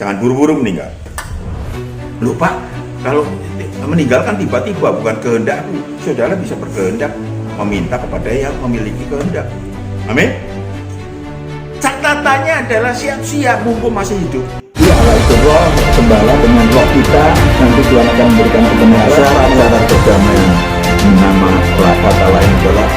Jangan buru-buru meninggal. Loh Pak, kalau meninggal kan tiba-tiba, bukan kehendakku. Saudara bisa berkehendak meminta kepada yang memiliki kehendak. Amin. Catatannya adalah siap-siap mumpung masih hidup. Ya Allah itu roh, gembala dengan roh kita, nanti Tuhan akan memberikan kebenaran, cara perdamaian. Nama kata lain adalah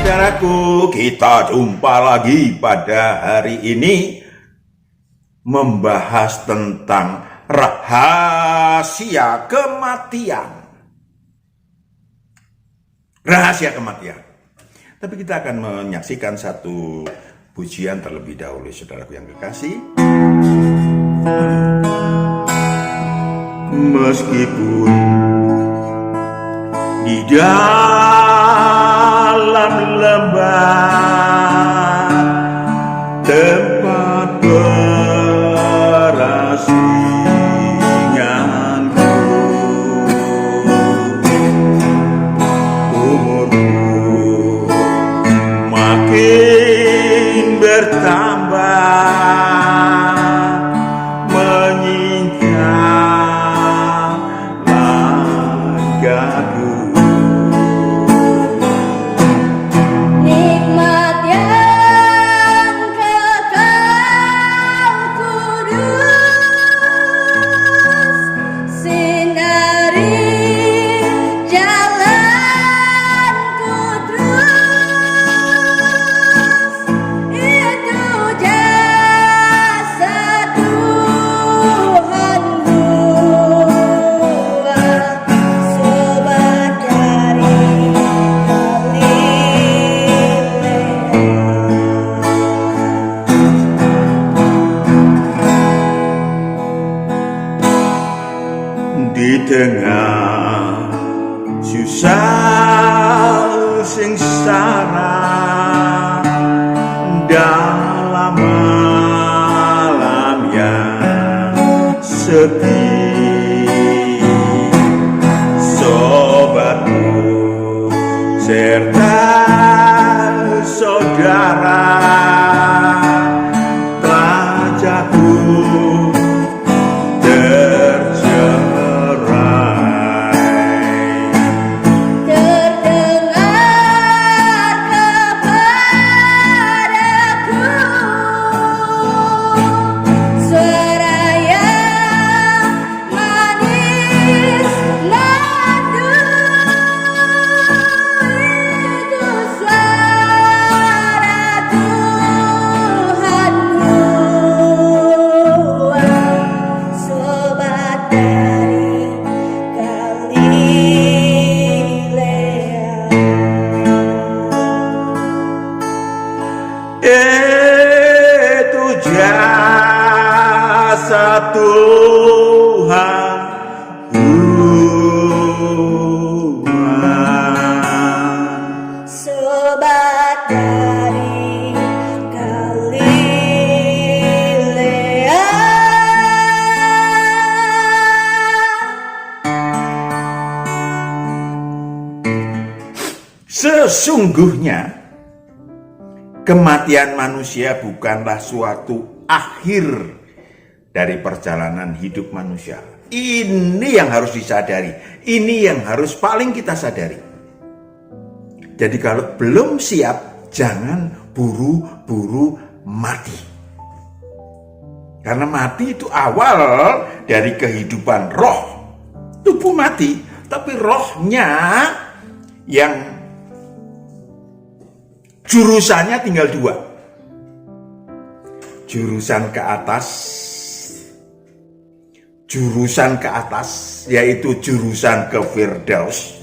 Saudaraku, kita jumpa lagi pada hari ini membahas tentang rahasia kematian. Rahasia kematian. Tapi kita akan menyaksikan satu pujian terlebih dahulu, saudaraku yang kekasih. Meskipun di dalam lembah tempat perasinganku, umurku makin bertambah, menyingsing langkahku. Nikmat yang kekal kudus, sinari jalanku terus, itu jasa Tuhanku, sobat dari Di tengah susah sengsara, dalam malam yang sepi, sobatku serta saudara rajaku terdengar kepadaku suara yang manis merdu, itu suara Tuhanku, sobat dari itu jasa Tuhan. sobat dari Galilea. Sesungguhnya kematian manusia bukanlah suatu akhir dari perjalanan hidup manusia. Ini yang harus disadari. Ini yang harus paling kita sadari. Jadi kalau belum siap, jangan buru-buru mati. Karena mati itu awal dari kehidupan roh. Tubuh mati, tapi rohnya yang jurusannya tinggal dua. Jurusan ke atas, yaitu jurusan ke Firdaus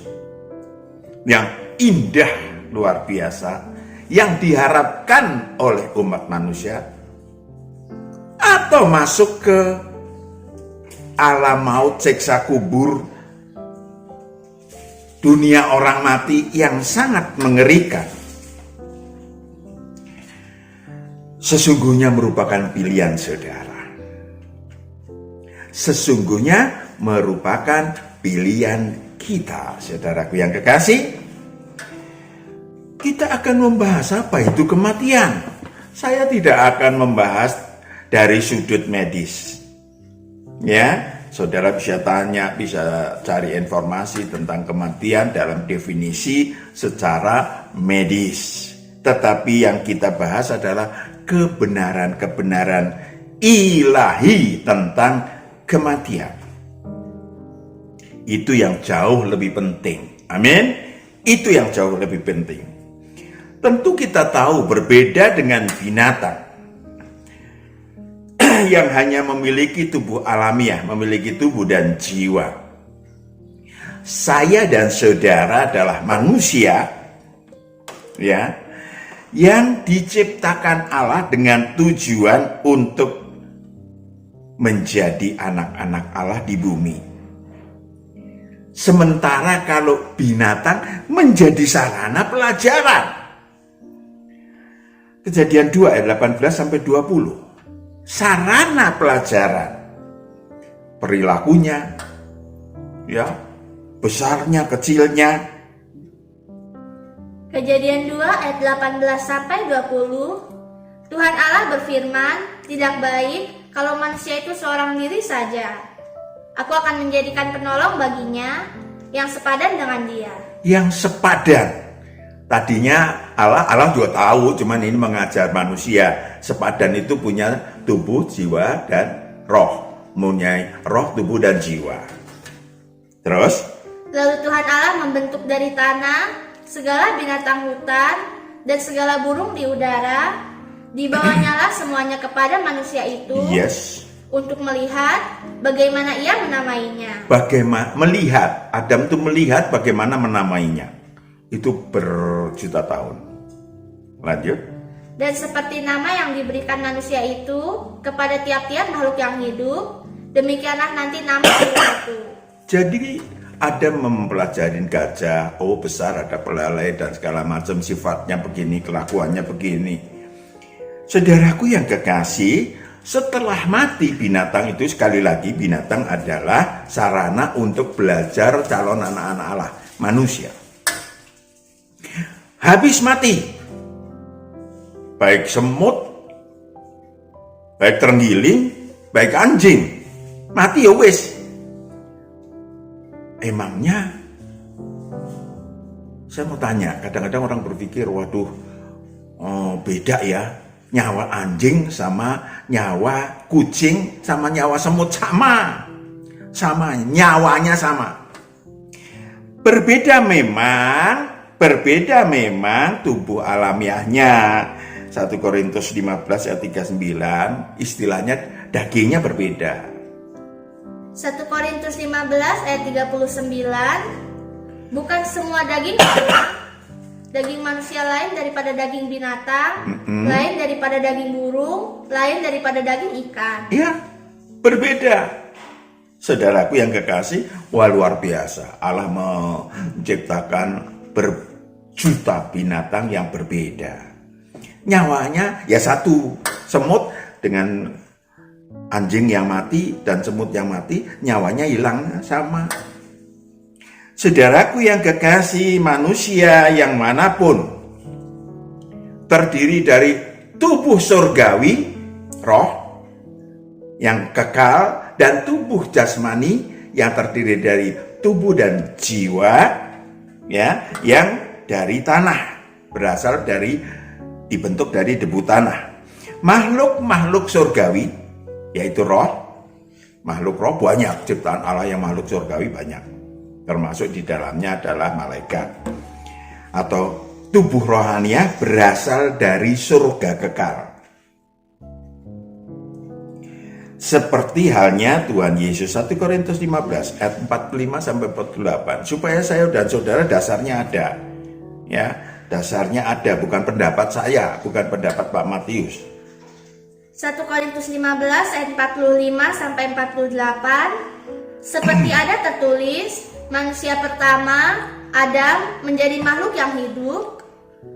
yang indah luar biasa, yang diharapkan oleh umat manusia, atau masuk ke alam maut, siksa kubur, dunia orang mati yang sangat mengerikan. Sesungguhnya merupakan pilihan saudara. Sesungguhnya merupakan pilihan kita, saudaraku yang kekasih. Kita akan membahas apa itu kematian. Saya tidak akan membahas dari sudut medis. Ya, saudara bisa tanya, bisa cari informasi tentang kematian dalam definisi secara medis. Tetapi yang kita bahas adalah kebenaran-kebenaran ilahi tentang kematian. Itu yang jauh lebih penting. Amin. Itu yang jauh lebih penting. Tentu kita tahu berbeda dengan binatang yang hanya memiliki tubuh alamiah, memiliki tubuh dan jiwa. Saya dan saudara adalah manusia, ya, yang diciptakan Allah dengan tujuan untuk menjadi anak-anak Allah di bumi. Sementara kalau binatang menjadi sarana pelajaran. Kejadian 2 ayat 18 sampai 20. Sarana pelajaran. Perilakunya, ya, besarnya, kecilnya. Kejadian 2 ayat 18 sampai 20. Tuhan Allah berfirman, tidak baik kalau manusia itu seorang diri saja. Aku akan menjadikan penolong baginya yang sepadan dengan dia. Yang sepadan. Tadinya Allah juga tahu, cuman ini mengajar manusia. Sepadan itu punya tubuh, jiwa, dan roh. Mempunyai roh, tubuh, dan jiwa. Terus? Lalu Tuhan Allah membentuk dari tanah segala binatang hutan dan segala burung di udara. Dibawanya semuanya kepada manusia itu. Yes. Untuk melihat bagaimana ia menamainya. Melihat, Adam itu melihat bagaimana menamainya. Itu berjuta tahun. Lanjut. Dan seperti nama yang diberikan manusia itu kepada tiap-tiap makhluk yang hidup, demikianlah nanti nama itu. Jadi Adam mempelajari gajah, oh besar, ada belalai dan segala macam, sifatnya begini, kelakuannya begini. Saudaraku yang kekasih, setelah mati binatang itu, sekali lagi binatang adalah sarana untuk belajar calon anak-anak Allah, manusia. Habis mati, baik semut, baik terenggiling, baik anjing, mati ya wis. Emangnya, saya mau tanya, kadang-kadang orang berpikir, waduh, beda ya, nyawa anjing sama nyawa kucing sama nyawa semut sama nyawanya sama. Berbeda memang tubuh alamiahnya. 1 Korintus 15 ayat 39, istilahnya dagingnya berbeda. 1 Korintus 15 ayat 39, bukan semua daging daging manusia lain daripada daging binatang, lain daripada daging burung, lain daripada daging ikan. Ya, berbeda. Saudaraku yang kekasih, wah luar biasa. Allah menciptakan berjuta binatang yang berbeda. Nyawanya ya satu, semut dengan anjing yang mati dan semut yang mati, nyawanya hilang sama. Saudaraku yang kekasih, manusia yang manapun terdiri dari tubuh surgawi, roh yang kekal, dan tubuh jasmani yang terdiri dari tubuh dan jiwa, ya, yang dari tanah, berasal dari, dibentuk dari debu tanah. Makhluk-makhluk surgawi, yaitu roh, makhluk roh banyak, ciptaan Allah yang makhluk surgawi banyak, termasuk di dalamnya adalah malaikat. Atau tubuh rohaniah berasal dari surga kekal. Seperti halnya Tuhan Yesus, 1 Korintus 15 ayat 45 sampai 48. Supaya saya dan saudara dasarnya ada. Ya, dasarnya ada, bukan pendapat saya, bukan pendapat Pak Matius. 1 Korintus 15 ayat 45 sampai 48. Seperti ada tertulis, manusia pertama Adam menjadi makhluk yang hidup,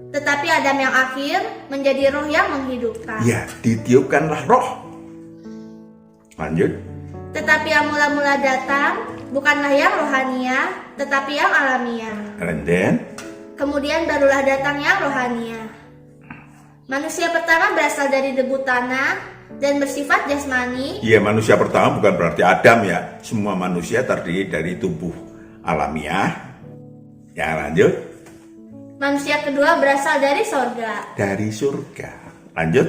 tetapi Adam yang akhir menjadi roh yang menghidupkan. Ya, ditiupkanlah roh. Lanjut. Tetapi yang mula-mula datang bukanlah yang rohania, tetapi yang alamiah. And then, Kemudian barulah datang yang rohania. Manusia pertama berasal dari debu tanah dan bersifat jasmani. Iya, manusia pertama bukan berarti Adam ya. Semua manusia terdiri dari tubuh alamiah. Ya, lanjut. Manusia kedua berasal dari sorga. Dari surga. Lanjut.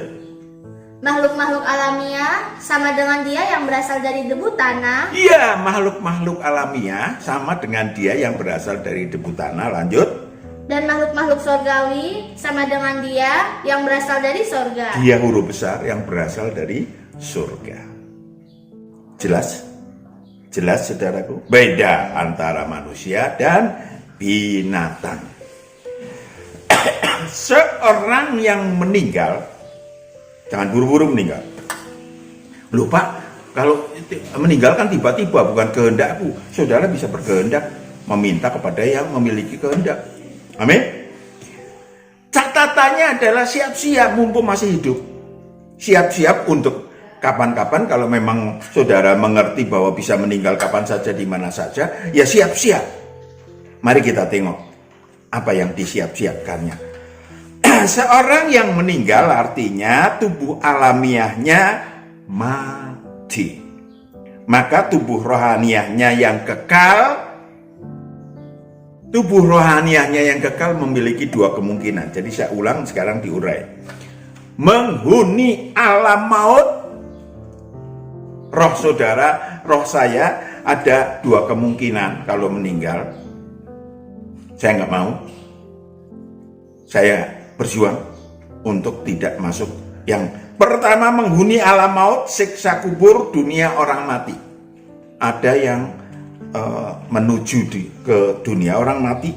Makhluk-makhluk alamiah sama dengan dia yang berasal dari debu tanah. Iya, makhluk-makhluk alamiah sama dengan dia yang berasal dari debu tanah. Lanjut. Dan makhluk-makhluk sorgawi sama dengan dia yang berasal dari sorga. Dia huruf besar yang berasal dari surga. Jelas? Jelas, saudaraku? Beda antara manusia dan binatang. Seorang yang meninggal, jangan buru-buru meninggal. Loh Pak, kalau meninggal kan tiba-tiba, bukan kehendakku. Saudara bisa berkehendak meminta kepada yang memiliki kehendak. Amin. Catatannya adalah siap-siap mumpung masih hidup. Siap-siap untuk kapan-kapan kalau memang saudara mengerti bahwa bisa meninggal kapan saja di mana saja, ya siap-siap. Mari kita tengok apa yang disiap-siapkannya. Seorang yang meninggal artinya tubuh alamiahnya mati. Maka tubuh rohaniahnya yang kekal, tubuh rohaniahnya yang kekal memiliki dua kemungkinan. Jadi saya ulang sekarang diurai. Menghuni alam maut, roh saudara, roh saya ada dua kemungkinan kalau meninggal. Saya nggak mau. Saya berjuang untuk tidak masuk. Yang pertama menghuni alam maut, siksa kubur, dunia orang mati. Ada yang menuju ke dunia orang mati.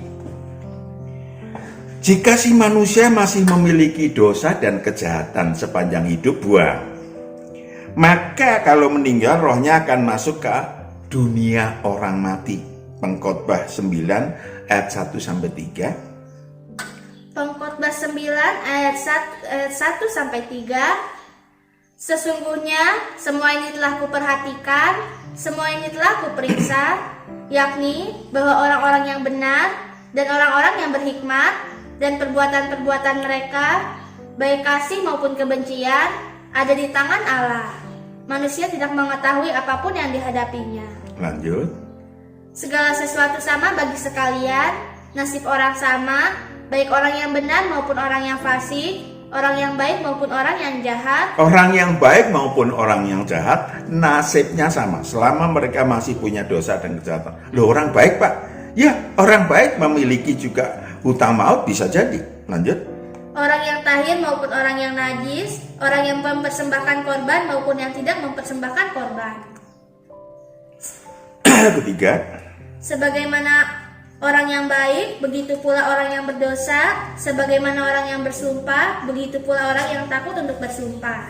Jika si manusia masih memiliki dosa dan kejahatan sepanjang hidup, buang. Maka kalau meninggal rohnya akan masuk ke dunia orang mati. Pengkhotbah 9 ayat 1 sampai 3. Pengkhotbah 9 ayat 1 sampai 3. Sesungguhnya semua ini telah kuperhatikan, semua ini telah kuperiksa, yakni bahwa orang-orang yang benar dan orang-orang yang berhikmat dan perbuatan-perbuatan mereka, baik kasih maupun kebencian, ada di tangan Allah. Manusia tidak mengetahui apapun yang dihadapinya. Lanjut. Segala sesuatu sama bagi sekalian, nasib orang sama, baik orang yang benar maupun orang yang fasik, orang yang baik maupun orang yang jahat. Orang yang baik maupun orang yang jahat nasibnya sama selama mereka masih punya dosa dan kejahatan. Loh, orang baik Pak? Ya, orang baik memiliki juga hutang maut, bisa jadi. Lanjut. Orang yang tahir maupun orang yang najis, orang yang mempersembahkan korban maupun yang tidak mempersembahkan korban. Ketiga. Sebagaimana orang yang baik, begitu pula orang yang berdosa. Sebagaimana orang yang bersumpah, begitu pula orang yang takut untuk bersumpah.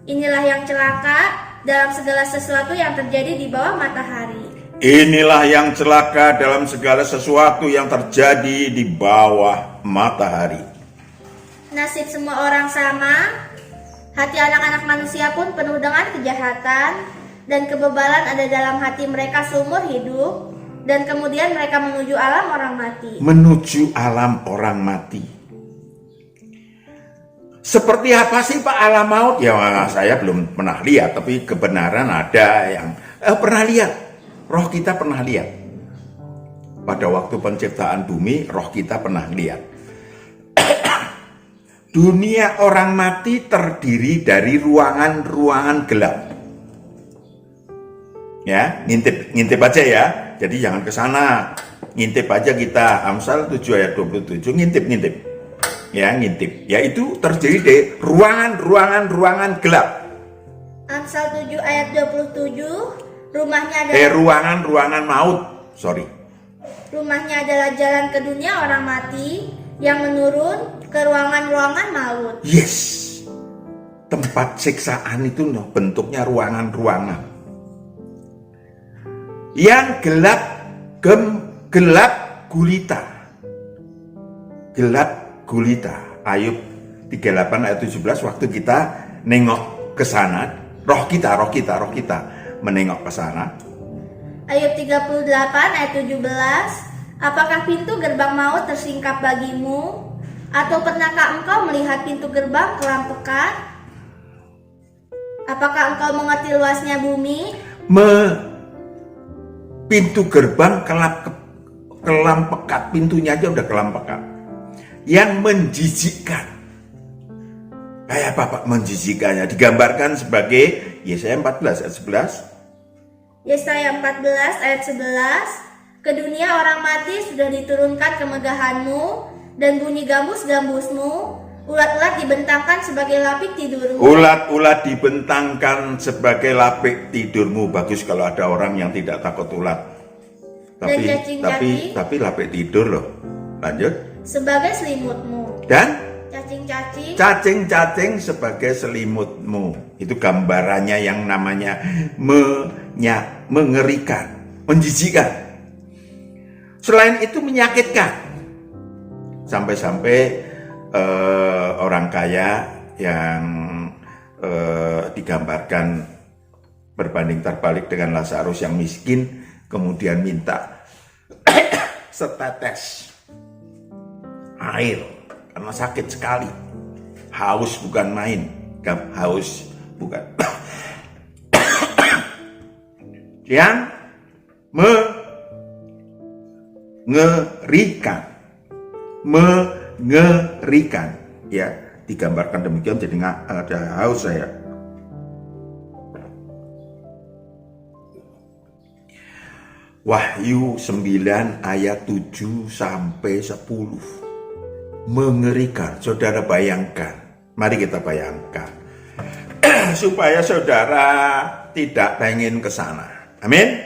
Inilah yang celaka dalam segala sesuatu yang terjadi di bawah matahari. Inilah yang celaka dalam segala sesuatu yang terjadi di bawah matahari. Nasib semua orang sama. Hati anak-anak manusia pun penuh dengan kejahatan, dan kebebalan ada dalam hati mereka seumur hidup. Dan kemudian mereka menuju alam orang mati. Menuju alam orang mati. Seperti apa sih Pak alam maut? Ya saya belum pernah lihat, tapi kebenaran ada yang pernah lihat. Roh kita pernah lihat. Pada waktu penciptaan bumi, roh kita pernah lihat. Dunia orang mati terdiri dari ruangan-ruangan gelap. Ya, ngintip aja ya. Jadi jangan ke sana, ngintip aja kita. Amsal 7 ayat 27, ngintip. Ya, ngintip. Ya, itu terdiri dari ruangan gelap. Amsal 7 ayat 27, rumahnya adalah ruangan maut. Sorry. Rumahnya adalah jalan ke dunia orang mati yang menurun ke ruangan-ruangan maut. Yes. Tempat siksaan itu bentuknya ruangan-ruangan. Yang gelap gulita. Gelap gulita. Ayub 38 ayat 17, waktu kita nengok ke sana, roh kita menengok ke sana. Ayub 38 ayat 17, apakah pintu gerbang maut tersingkap bagimu? Atau pernahkah engkau melihat pintu gerbang kelam pekat? Apakah engkau mengerti luasnya bumi? Pintu gerbang kelam pekat, pintunya aja udah kelam pekat. Yang menjijikkan. Kayak apa Pak menjijikannya? Digambarkan sebagai Yesaya 14 ayat 11. Yesaya 14 ayat 11. Ke dunia orang mati sudah diturunkan kemegahanmu, dan bunyi gambus-gambusmu, ulat-ulat dibentangkan sebagai lapik tidurmu. Ulat-ulat dibentangkan sebagai lapik tidurmu. Bagus kalau ada orang yang tidak takut ulat. Dan cacing-cacing Tapi lapik tidur loh. Lanjut. sebagai selimutmu. Dan Cacing-cacing cacing-cacing sebagai selimutmu. Itu gambarannya yang namanya mengerikan, menjijikkan. Selain itu menyakitkan. Sampai-sampai orang kaya yang digambarkan berbanding terbalik dengan Lazarus yang miskin, kemudian minta setetes air karena sakit sekali. Haus bukan main, haus bukan. Yang mengerikan, ya, digambarkan demikian. Jadi ada haus saya. Wahyu 9 ayat 7 sampai 10. Mengerikan. Saudara bayangkan. Mari kita bayangkan. Supaya saudara tidak pengen ke sana. Amin.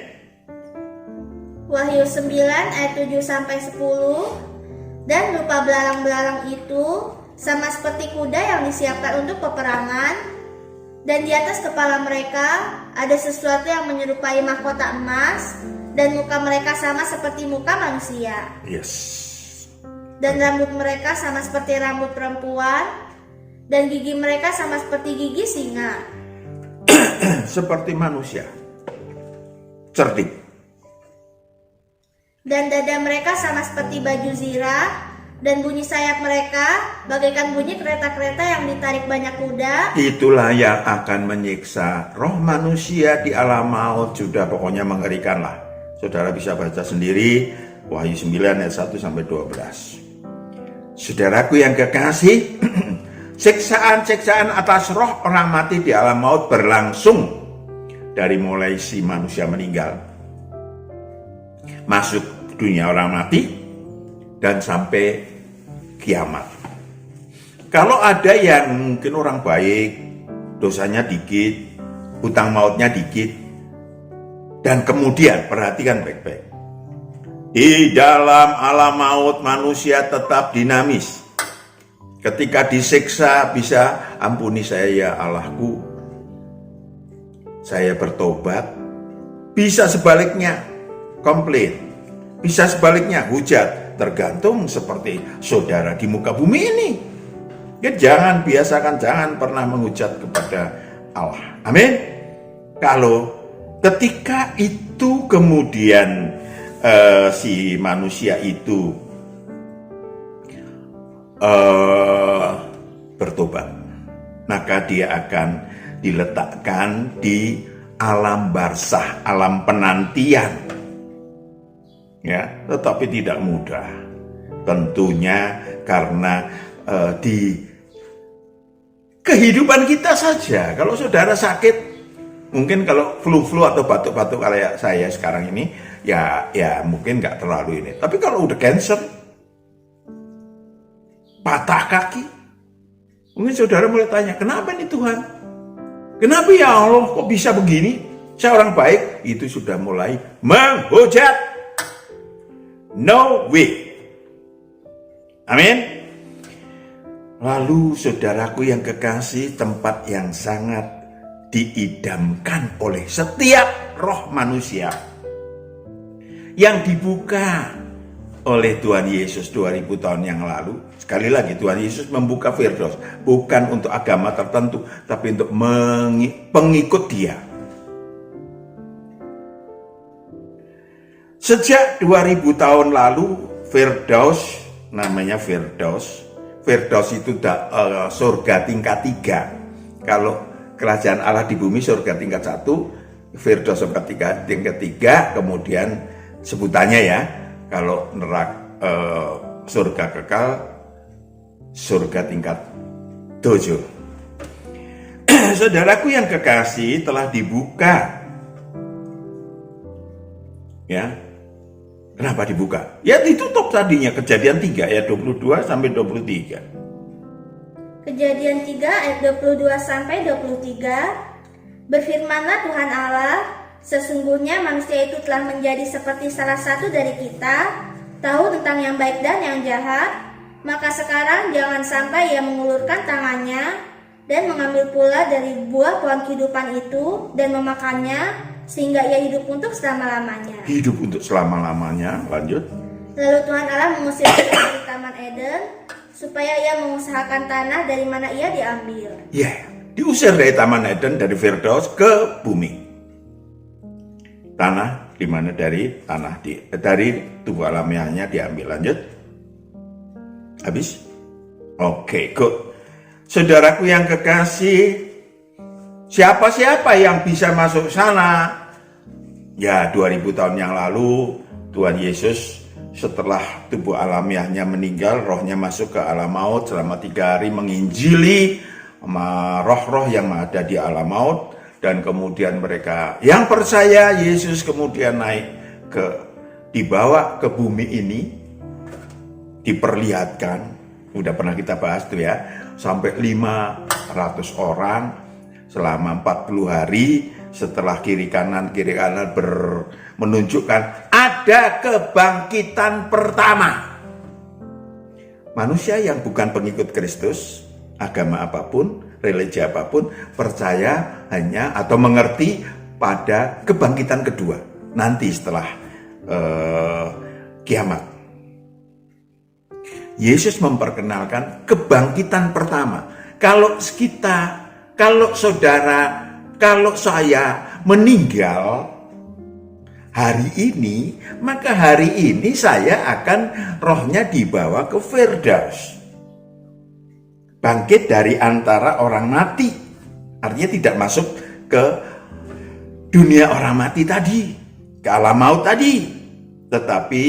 Wahyu 9 ayat 7 sampai 10. Dan rupa belalang-belalang itu sama seperti kuda yang disiapkan untuk peperangan, dan di atas kepala mereka ada sesuatu yang menyerupai mahkota emas, dan muka mereka sama seperti muka manusia. Yes. Dan rambut mereka sama seperti rambut perempuan, dan gigi mereka sama seperti gigi singa. Seperti manusia. Cerdik. Dan dada mereka sama seperti baju zirah, dan bunyi sayap mereka bagaikan bunyi kereta-kereta yang ditarik banyak kuda. Itulah yang akan menyiksa roh manusia di alam maut. Sudah pokoknya mengerikan lah. Saudara bisa baca sendiri Wahyu 9 ayat 1 sampai 12. Saudaraku yang kekasih, siksaan-siksaan atas roh orang mati di alam maut berlangsung dari mulai si manusia meninggal, masuk dunia orang mati, dan sampai kiamat. Kalau ada yang mungkin orang baik, dosanya dikit, hutang mautnya dikit, dan kemudian perhatikan baik-baik, di dalam alam maut manusia tetap dinamis. Ketika disiksa bisa, ampuni saya ya Allahku, saya bertobat. Bisa sebaliknya, komplain. Bisa sebaliknya, hujat. Tergantung seperti saudara di muka bumi ini. Ya, jangan biasakan, jangan pernah menghujat kepada Allah. Amin. Kalau ketika itu kemudian si manusia itu bertobat, maka dia akan diletakkan di alam barzah, alam penantian. Ya, tetapi tidak mudah. Tentunya karena di kehidupan kita saja. Kalau saudara sakit, mungkin kalau flu-flu atau batuk-batuk kayak saya sekarang ini, ya mungkin nggak terlalu ini. Tapi kalau udah cancer, patah kaki, mungkin saudara mulai tanya, kenapa nih Tuhan? Kenapa ya Allah kok bisa begini? Saya orang baik. Itu sudah mulai menghujat. No way. Amin. Lalu saudaraku yang kekasih, tempat yang sangat diidamkan oleh setiap roh manusia yang dibuka oleh Tuhan Yesus 2000 tahun yang lalu. Sekali lagi, Tuhan Yesus membuka Firdaus bukan untuk agama tertentu, tapi untuk pengikut Dia. Sejak 2000 tahun lalu, Firdaus, namanya Firdaus. Firdaus itu surga tingkat 3. Kalau kerajaan Allah di bumi surga tingkat 1, Firdaus surga tingkat 3, kemudian sebutannya ya, kalau surga kekal surga tingkat 7. Saudaraku yang kekasih, telah dibuka. Ya. Kenapa dibuka? Ya ditutup tadinya, Kejadian 3 ayat 22 sampai 23. Kejadian 3 ayat 22 sampai 23. Berfirmanlah Tuhan Allah, sesungguhnya manusia itu telah menjadi seperti salah satu dari kita, tahu tentang yang baik dan yang jahat. Maka sekarang jangan sampai ia mengulurkan tangannya dan mengambil pula dari buah pohon kehidupan itu dan memakannya, sehingga ia hidup untuk selama-lamanya. Hidup untuk selama-lamanya, lanjut. Lalu Tuhan Allah mengusir dia dari Taman Eden, supaya ia mengusahakan tanah dari mana ia diambil. Ya, diusir dari Taman Eden, dari Firdaus ke bumi. Tanah di mana dari tubuh alamiahnya diambil. Lanjut. Habis? Oke, good. Saudaraku yang kekasih, siapa-siapa yang bisa masuk sana? Ya, 2000 tahun yang lalu Tuhan Yesus setelah tubuh alamiahnya meninggal, rohnya masuk ke alam maut selama 3 hari menginjili sama roh-roh yang ada di alam maut, dan kemudian mereka yang percaya Yesus kemudian dibawa ke bumi ini, diperlihatkan. Udah pernah kita bahas tuh ya, sampai 500 orang selama 40 hari setelah kiri kanan menunjukkan ada kebangkitan pertama. Manusia yang bukan pengikut Kristus, agama apapun, religi apapun, percaya hanya atau mengerti pada kebangkitan kedua nanti setelah kiamat. Yesus memperkenalkan kebangkitan pertama. Kalau saya meninggal hari ini, maka hari ini saya akan rohnya dibawa ke Firdaus. Bangkit dari antara orang mati. Artinya tidak masuk ke dunia orang mati tadi, ke alam maut tadi, tetapi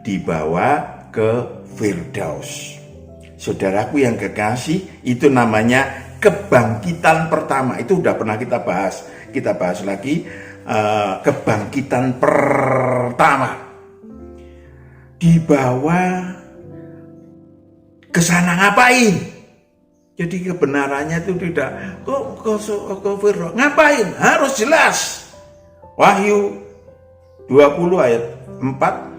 dibawa ke Firdaus. Saudaraku yang kekasih, itu namanya kebangkitan pertama. Itu udah pernah kita bahas. Kita bahas lagi kebangkitan pertama. Dibawa ke sana ngapain? Jadi kebenarannya itu tidak ke Firdaus. Ngapain? Harus jelas. Wahyu 20 ayat 4.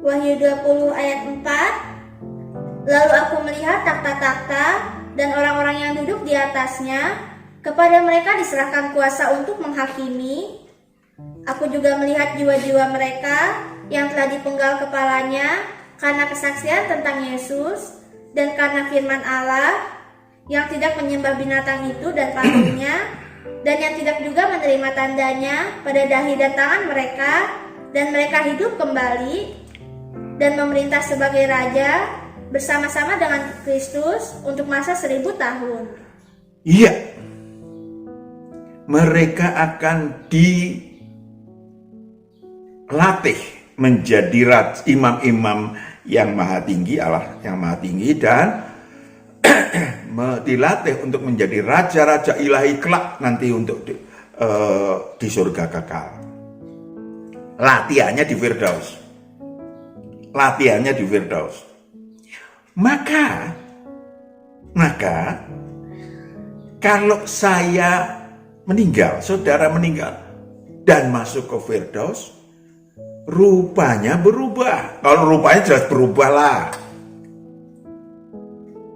Wahyu 20 ayat 4. Lalu aku melihat takhta-takhta dan orang-orang yang duduk di atasnya. Kepada mereka diserahkan kuasa untuk menghakimi. Aku juga melihat jiwa-jiwa mereka yang telah dipenggal kepalanya karena kesaksian tentang Yesus dan karena firman Allah, yang tidak menyembah binatang itu dan patungnya, dan yang tidak juga menerima tandanya pada dahi dan tangan mereka, dan mereka hidup kembali dan memerintah sebagai raja bersama-sama dengan Kristus untuk masa 1000 tahun. Iya, mereka akan dilatih menjadi imam-imam yang maha tinggi, Allah yang maha tinggi, dan dilatih untuk menjadi raja-raja ilahi kelak nanti untuk di surga kekal. Latihannya di Firdaus. Maka kalau saya meninggal, saudara meninggal dan masuk ke Firdaus, rupanya berubah. Kalau rupanya jelas berubah lah,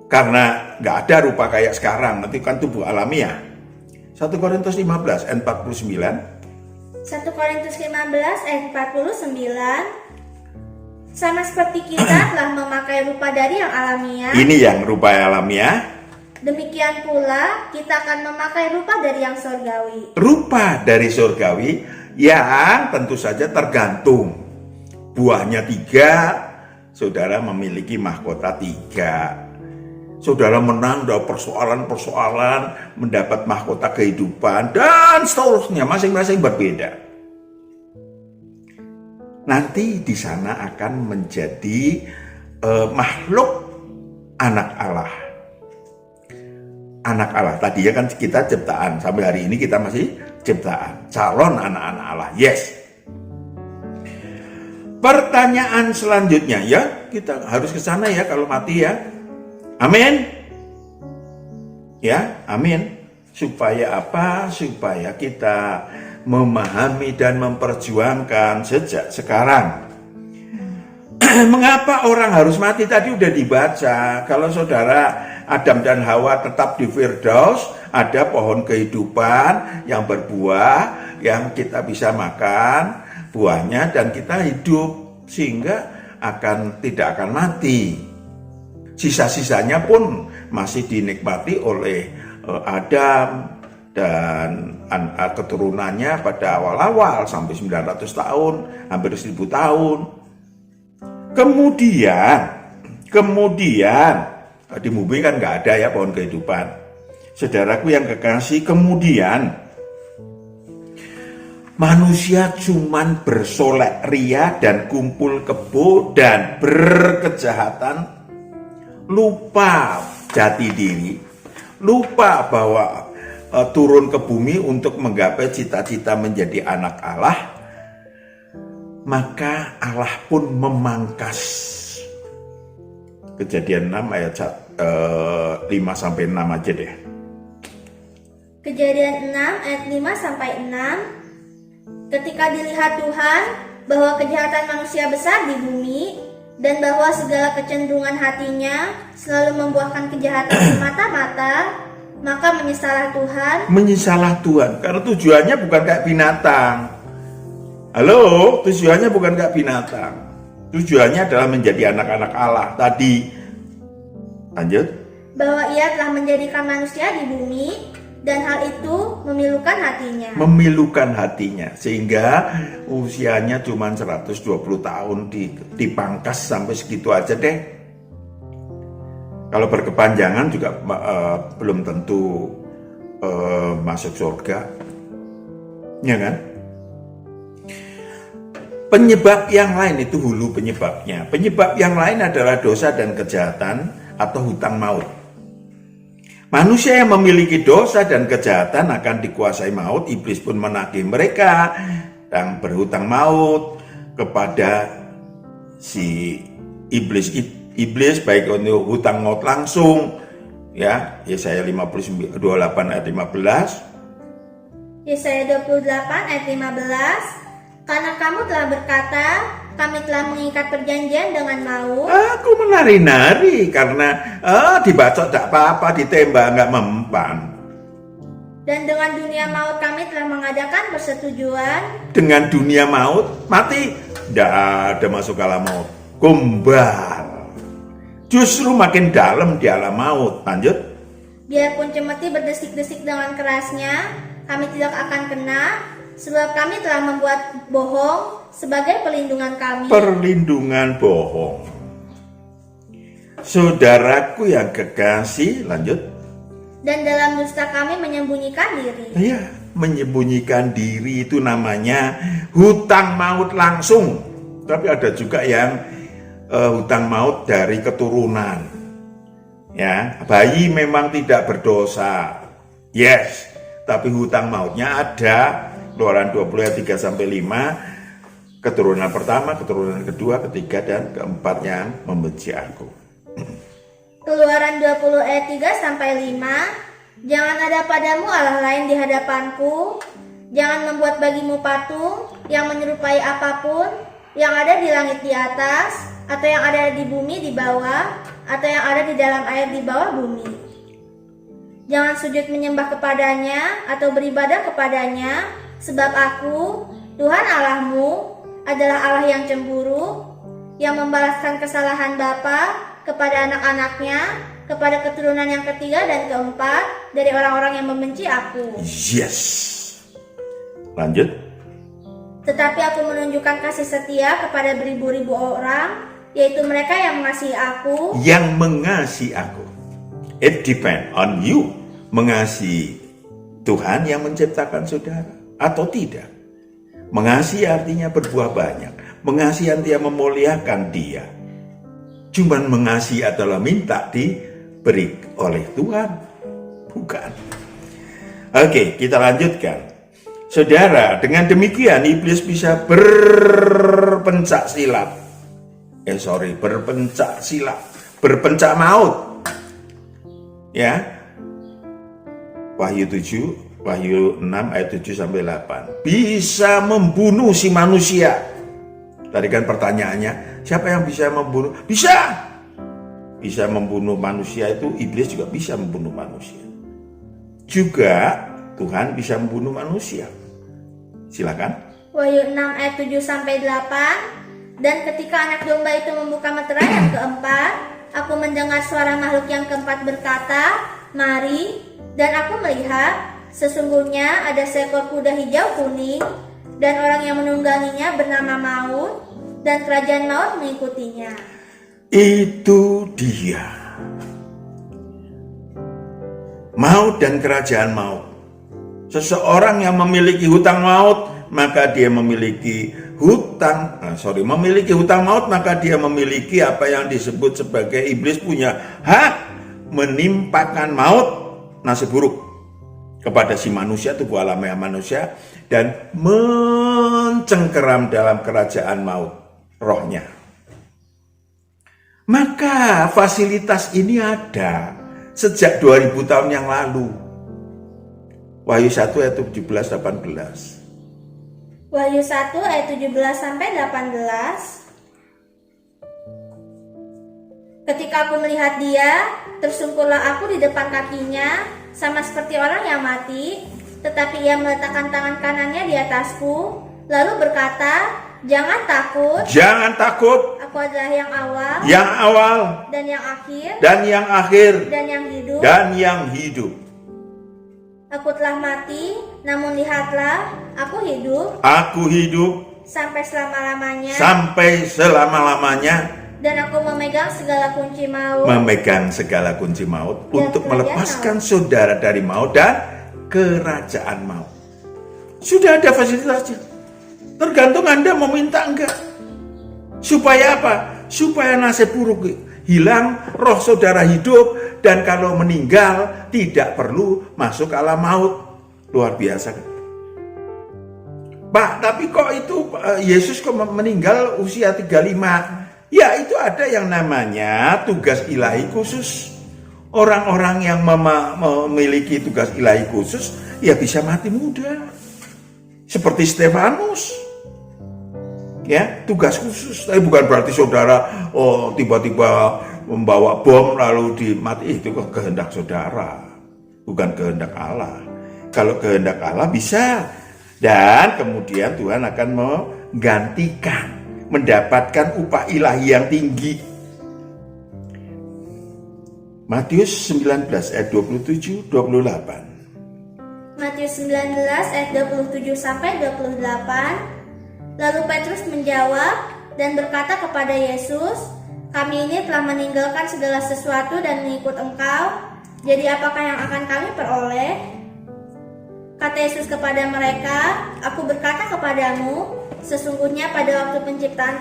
karena nggak ada rupa kayak sekarang. Nanti kan tubuh alamiah. 1 Korintus 15 ayat 49. 1 Korintus 15 ayat 49. Sama seperti kita telah memakai rupa dari yang alamiah. Ini yang rupa alamiah. Demikian pula kita akan memakai rupa dari yang surgawi. Rupa dari surgawi yang tentu saja tergantung. Buahnya 3, saudara memiliki mahkota 3. Saudara menang dalam persoalan-persoalan, mendapat mahkota kehidupan, dan seterusnya, masing-masing berbeda. Nanti di sana akan menjadi makhluk anak Allah. Anak Allah, tadi ya kan kita ciptaan, sampai hari ini kita masih ciptaan, calon anak-anak Allah, yes. Pertanyaan selanjutnya ya, kita harus ke sana ya kalau mati ya. Amin. Ya, amin. Supaya apa? Supaya kita memahami dan memperjuangkan sejak sekarang. Mengapa orang harus mati? Tadi udah dibaca. Kalau saudara Adam dan Hawa tetap di Firdaus, ada pohon kehidupan yang berbuah, yang kita bisa makan buahnya dan kita hidup, sehingga tidak akan mati. Sisa-sisanya pun masih dinikmati oleh Adam dan keturunannya pada awal-awal sampai 900 tahun, hampir 1000 tahun. Kemudian di bumi kan nggak ada ya pohon kehidupan. Saudaraku yang kekasih, kemudian manusia cuman bersolek ria dan kumpul kebo dan berkejahatan, lupa jati diri, lupa bahwa turun ke bumi untuk menggapai cita-cita menjadi anak Allah. Maka Allah pun memangkas. Kejadian 6 ayat 5-6 aja deh. Kejadian 6 ayat 5-6. Ketika dilihat Tuhan bahwa kejahatan manusia besar di bumi dan bahwa segala kecenderungan hatinya selalu membuahkan kejahatan semata-mata, maka menyesallah Tuhan. Menyesallah Tuhan karena tujuannya bukan kayak binatang. Halo, tujuannya bukan kayak binatang. Tujuannya adalah menjadi anak-anak Allah. Tadi, lanjut. Bahwa ia telah menjadikan manusia di bumi dan hal itu memilukan hatinya. Memilukan hatinya, sehingga usianya cuma 120 tahun dipangkas sampai segitu aja deh. Kalau berkepanjangan juga belum tentu masuk surga, ya kan? Penyebab yang lain itu hulu penyebabnya. Penyebab yang lain adalah dosa dan kejahatan atau hutang maut. Manusia yang memiliki dosa dan kejahatan akan dikuasai maut. Iblis pun menagih mereka dan berhutang maut kepada si iblis. Iblis baik untuk hutang maut langsung, ya, Yesaya 28 ayat 15. Yesaya 28 ayat 15. Karena kamu telah berkata, kami telah mengikat perjanjian dengan maut. Aku menari-nari karena dibacok tak apa-apa, ditembak nggak mempan. Dan dengan dunia maut kami telah mengadakan persetujuan. Dengan dunia maut, mati, tidak ada masuk alam maut. Gombal. Justru makin dalam di alam maut. Lanjut. Biarpun cemeti berdesik-desik dengan kerasnya, kami tidak akan kena. Sebab kami telah membuat bohong sebagai perlindungan kami. Perlindungan bohong. Saudaraku yang kekasih, lanjut. Dan dalam dusta kami menyembunyikan diri. Iya, menyembunyikan diri itu namanya hutang maut langsung. Tapi ada juga yang hutang maut dari keturunan. Ya, bayi memang tidak berdosa. Yes, tapi hutang mautnya ada. Keluaran 20 ayat 3-5, keturunan pertama, keturunan kedua, ketiga, dan keempat yang membenci aku. Keluaran 20 ayat 3-5, jangan ada padamu Allah lain di hadapanku, jangan membuat bagimu patung yang menyerupai apapun yang ada di langit di atas, atau yang ada di bumi di bawah, atau yang ada di dalam air di bawah bumi. Jangan sujud menyembah kepadanya atau beribadah kepadanya, sebab aku, Tuhan Allahmu, adalah Allah yang cemburu, yang membalaskan kesalahan bapa kepada anak-anaknya, kepada keturunan yang ketiga dan keempat dari orang-orang yang membenci aku. Yes. Lanjut. Tetapi aku menunjukkan kasih setia kepada beribu-ribu orang yaitu mereka yang mengasihi aku. Yang mengasihi aku. It depend on you. Mengasihi Tuhan yang menciptakan saudara atau tidak. Mengasihi artinya berbuah banyak. Mengasihi artinya memuliakan dia. Cuman mengasihi adalah minta diberi oleh Tuhan. Bukan. Oke, kita lanjutkan. Saudara, dengan demikian iblis bisa berpencak silat. Berpencak maut. Ya. Wahyu 6 ayat 7 sampai 8. Bisa membunuh si manusia. Tadi kan pertanyaannya, siapa yang bisa membunuh? Bisa. Bisa membunuh manusia itu, iblis juga bisa membunuh manusia. Juga Tuhan bisa membunuh manusia. Silakan. Wahyu 6 ayat 7 sampai 8. Dan ketika anak domba itu membuka meterai yang keempat, aku mendengar suara makhluk yang keempat berkata, "Mari." Dan aku melihat, sesungguhnya ada seekor kuda hijau kuning, dan orang yang menungganginya bernama Maut, dan kerajaan maut mengikutinya. Itu dia. Maut dan kerajaan maut. Seseorang yang memiliki hutang maut, maka dia memiliki hutang maut, maka dia memiliki apa yang disebut sebagai iblis punya hak menimpakan maut, nasib buruk kepada si manusia, tubuh alamiah manusia, dan mencengkeram dalam kerajaan maut rohnya. Maka fasilitas ini ada sejak 2000 tahun yang lalu. Wahyu 1 ayat 17-18. Wahyu 1 ayat 17 sampai 18. Ketika aku melihat dia, tersungkurlah aku di depan kakinya, sama seperti orang yang mati, tetapi ia meletakkan tangan kanannya di atasku, lalu berkata, "Jangan takut. Jangan takut. Aku adalah yang awal, dan yang akhir, dan yang akhir, dan yang hidup. dan yang hidup. Aku telah mati, namun lihatlah, aku hidup Aku hidup sampai selama-lamanya, dan aku memegang segala kunci maut." Memegang segala kunci maut Dan untuk kerajaan melepaskan saudara dari maut dan kerajaan maut. Sudah ada fasilitasnya. Tergantung Anda mau minta enggak. Supaya apa? Supaya nasib buruk hilang, roh saudara hidup, dan kalau meninggal tidak perlu masuk alam maut. Luar biasa kan? Pak, tapi kok itu Yesus kok meninggal usia 35? Ya, itu ada yang namanya tugas ilahi khusus. Orang-orang yang memiliki tugas ilahi khusus ya bisa mati muda. Seperti Stefanus. Ya, tugas khusus. Tapi bukan berarti saudara tiba-tiba membawa bom lalu dimati. Itu kehendak saudara, bukan kehendak Allah. Kalau kehendak Allah bisa. Dan kemudian Tuhan akan menggantikan, mendapatkan upah ilahi yang tinggi. Matius 19 ayat 27-28. Matius 19 ayat 27 sampai 28. Lalu Petrus menjawab dan berkata kepada Yesus, "Kami ini telah meninggalkan segala sesuatu dan mengikut Engkau. Jadi apakah yang akan kami peroleh?" Kata Yesus kepada mereka, "Aku berkata kepadamu, sesungguhnya pada waktu penciptaan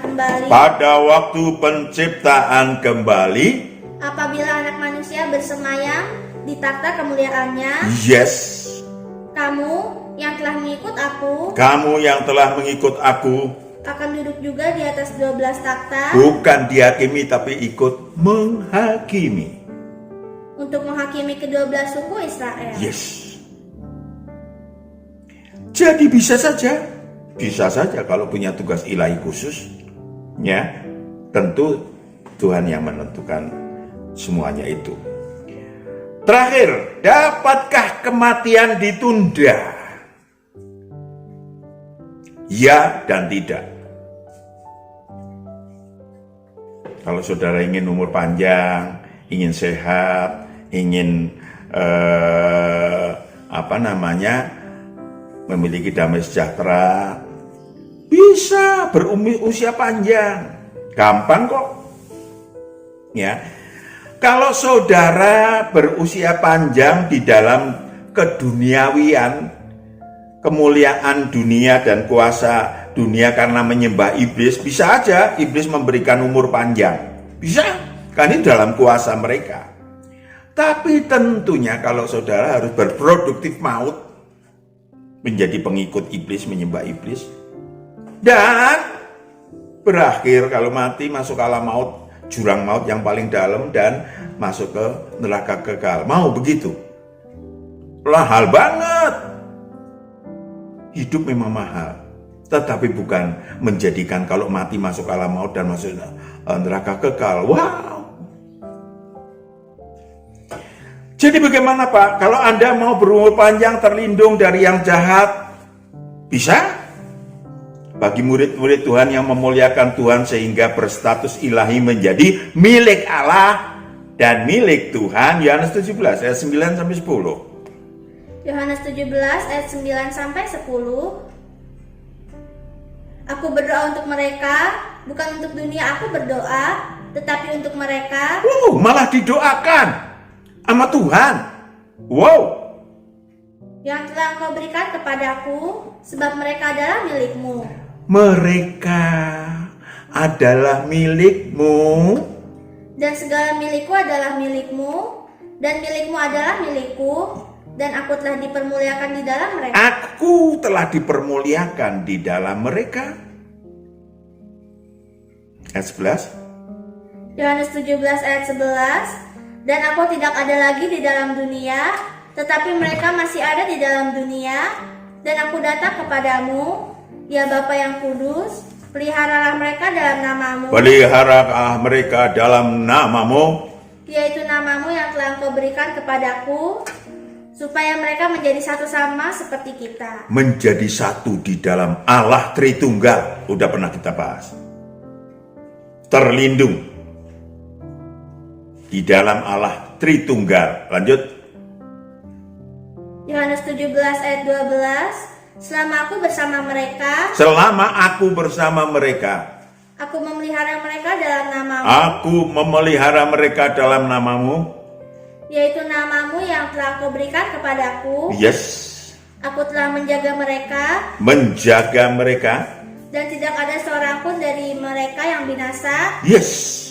kembali, apabila Anak Manusia bersemayam di takhta kemuliaannya, yes, kamu yang telah mengikut aku akan duduk juga di atas 12 takhta." Bukan dihakimi tapi ikut menghakimi. Untuk menghakimi ke-12 suku Israel. Yes. Jadi bisa saja kalau punya tugas ilahi khusus, ya tentu Tuhan yang menentukan semuanya itu. Terakhir, dapatkah kematian ditunda? Ya dan tidak. Kalau saudara ingin umur panjang, ingin sehat, ingin memiliki damai sejahtera, bisa berusia panjang. Gampang kok. Ya, kalau saudara berusia panjang di dalam keduniawian, kemuliaan dunia dan kuasa dunia karena menyembah iblis, bisa aja iblis memberikan umur panjang. Bisa, kan ini dalam kuasa mereka. Tapi tentunya kalau saudara harus berproduktif maut, menjadi pengikut iblis, menyembah iblis, dan berakhir kalau mati masuk alam maut, jurang maut yang paling dalam, dan masuk ke neraka kekal. Mau begitu? Mahal banget. Hidup memang mahal, tetapi bukan menjadikan kalau mati masuk alam maut dan masuk neraka kekal. Wow. Jadi bagaimana Pak? Kalau Anda mau berumur panjang, terlindung dari yang jahat, bisa? Bagi murid-murid Tuhan yang memuliakan Tuhan sehingga berstatus ilahi menjadi milik Allah dan milik Tuhan. Yohanes 17 ayat 9 sampai 10. Yohanes 17 ayat 9 sampai 10. Aku berdoa untuk mereka, bukan untuk dunia aku berdoa, tetapi untuk mereka. Malah didoakan sama Tuhan. Wow. Yang telah Engkau berikan kepadaku, sebab mereka adalah milik-Mu. Mereka adalah milik-Mu, dan segala milikku adalah milik-Mu, dan milik-Mu adalah milikku, dan aku telah dipermuliakan di dalam mereka. Aku telah dipermuliakan di dalam mereka. Ayat 11. Yohanes 17 ayat 11. Dan aku tidak ada lagi di dalam dunia, tetapi mereka masih ada di dalam dunia, dan aku datang kepadamu, ya Bapa yang kudus, peliharalah mereka dalam namamu. Peliharalah mereka dalam namamu, yaitu namamu yang telah Engkau berikan kepadaku, supaya mereka menjadi satu sama seperti kita. Menjadi satu di dalam Allah Tritunggal. Udah pernah kita bahas. Terlindung di dalam Allah Tritunggal. Lanjut. Yohanes 17 ayat 12. Selama aku bersama mereka, aku memelihara mereka dalam namamu. Aku memelihara mereka dalam namamu, yaitu namamu yang telah Kau berikan kepadaku. Yes. Aku telah menjaga mereka, dan tidak ada seorang pun dari mereka yang binasa. Yes.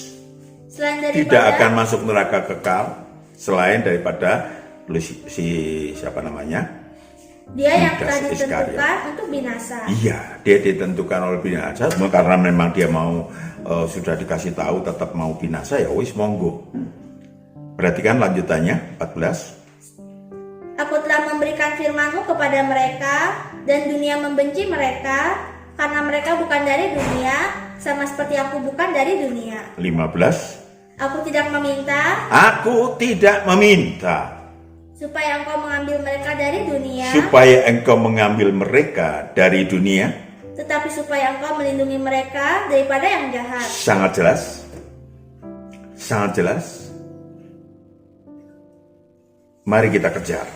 Selain Tidak daripada akan masuk neraka kekal selain daripada siapa namanya? dia yang Judas telah Iskariot. ditentukan untuk binasa. Iya, dia ditentukan oleh binasa. Karena memang dia mau sudah dikasih tahu tetap mau binasa, ya wis monggo. Perhatikan lanjutannya 14. Aku telah memberikan firman-Mu kepada mereka, dan dunia membenci mereka, karena mereka bukan dari dunia, sama seperti aku bukan dari dunia. 15. Aku tidak meminta supaya Engkau mengambil mereka dari dunia, tetapi supaya Engkau melindungi mereka daripada yang jahat. Sangat jelas. Mari kita kejar.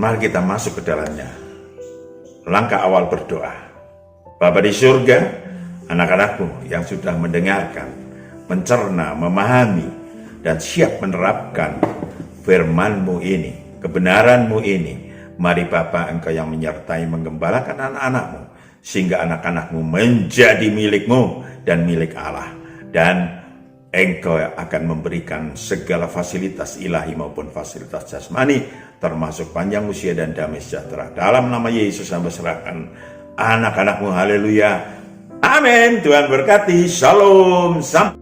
Mari kita masuk ke dalamnya. Langkah awal berdoa. Bapa di surga, anak-anakmu yang sudah mendengarkan, mencerna, memahami, dan siap menerapkan firman-Mu ini, kebenaran-Mu ini. Mari Bapa, Engkau yang menyertai menggembalakan anak-anak-Mu, sehingga anak-anak-Mu menjadi milik-Mu dan milik Allah. Dan Engkau akan memberikan segala fasilitas ilahi maupun fasilitas jasmani, termasuk panjang usia dan damai sejahtera. Dalam nama Yesus hamba serahkan anak-anak-Mu. Haleluya. Amin. Tuhan berkati. Shalom. Sampai